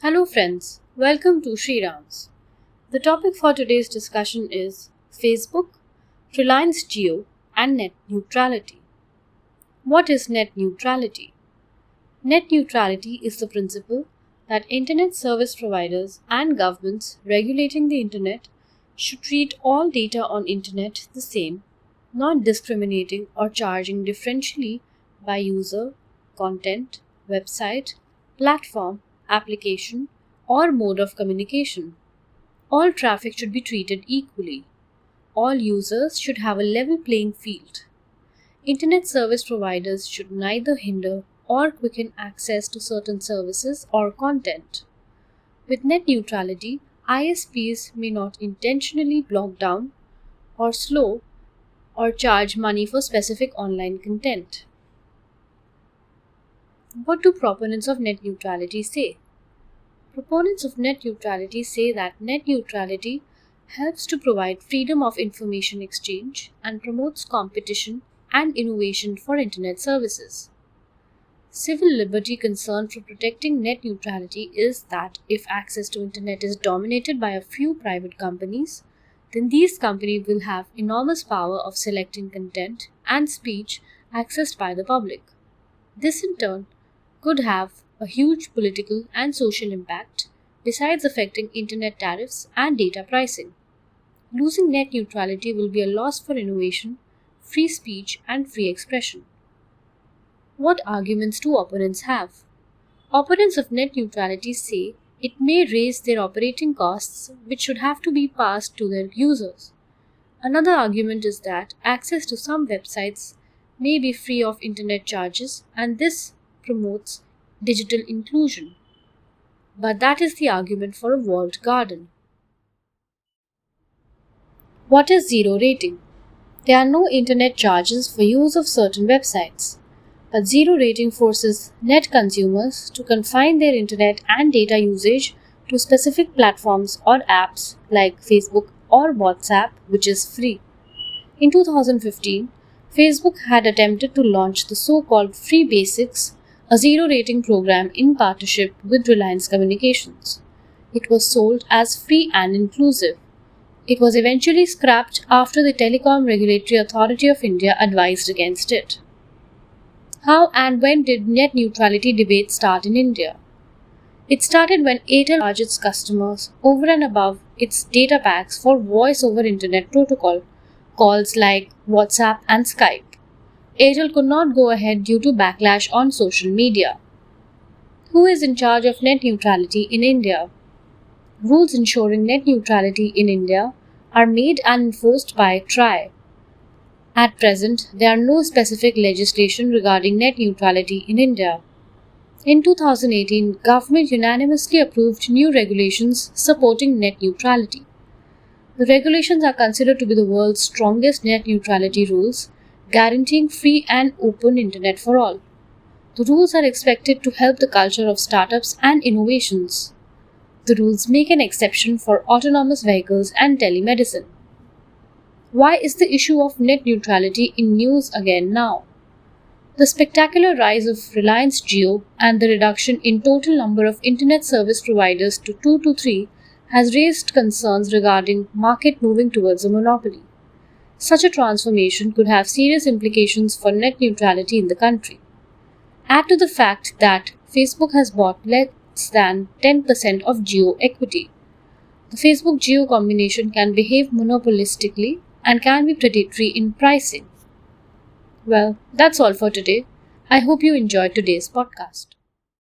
Hello friends, welcome to Shriram's. The topic for today's discussion is Facebook, Reliance Jio and net neutrality. What is net neutrality? Net neutrality is the principle that internet service providers and governments regulating the internet should treat all data on internet the same, not discriminating or charging differentially by user, content, website, platform, application, or mode of communication. All traffic should be treated equally. All users should have a level playing field. Internet service providers should neither hinder or quicken access to certain services or content. With net neutrality, ISPs may not intentionally block down or slow or charge money for specific online content. What do proponents of net neutrality say? Proponents of net neutrality say that net neutrality helps to provide freedom of information exchange and promotes competition and innovation for internet services. Civil liberty concern for protecting net neutrality is that if access to internet is dominated by a few private companies, then these companies will have enormous power of selecting content and speech accessed by the public. This in turn could have a huge political and social impact, besides affecting internet tariffs and data pricing. Losing net neutrality will be a loss for innovation, free speech, and free expression. What arguments do opponents have? Opponents of net neutrality say it may raise their operating costs, which should have to be passed to their users. Another argument is that access to some websites may be free of internet charges, and this promotes digital inclusion. But that is the argument for a walled garden. What is zero rating? There are no internet charges for use of certain websites, but zero rating forces net consumers to confine their internet and data usage to specific platforms or apps like Facebook or WhatsApp, which is free. In 2015, Facebook had attempted to launch the so-called Free Basics, a zero rating program in partnership with Reliance Communications. It was sold as free and inclusive. It was eventually scrapped after the Telecom Regulatory Authority of India advised against it. How and when did net neutrality debate start in India? It started when Airtel charged its customers over and above its data packs for voice over internet protocol calls like WhatsApp and Skype. Airtel could not go ahead due to backlash on social media. Who is in charge of net neutrality in India? Rules ensuring net neutrality in India are made and enforced by TRAI. At present, there are no specific legislation regarding net neutrality in India. In 2018, government unanimously approved new regulations supporting net neutrality. The regulations are considered to be the world's strongest net neutrality rules, guaranteeing free and open internet for all. The rules are expected to help the culture of startups and innovations. The rules make an exception for autonomous vehicles and telemedicine. Why is the issue of net neutrality in news again now? The spectacular rise of Reliance Jio and the reduction in total number of internet service providers to 2 to 3 has raised concerns regarding market moving towards a monopoly. Such a transformation could have serious implications for net neutrality in the country. Add to the fact that Facebook has bought less than 10% of Jio equity. The Facebook-Jio combination can behave monopolistically and can be predatory in pricing. Well, that's all for today. I hope you enjoyed today's podcast.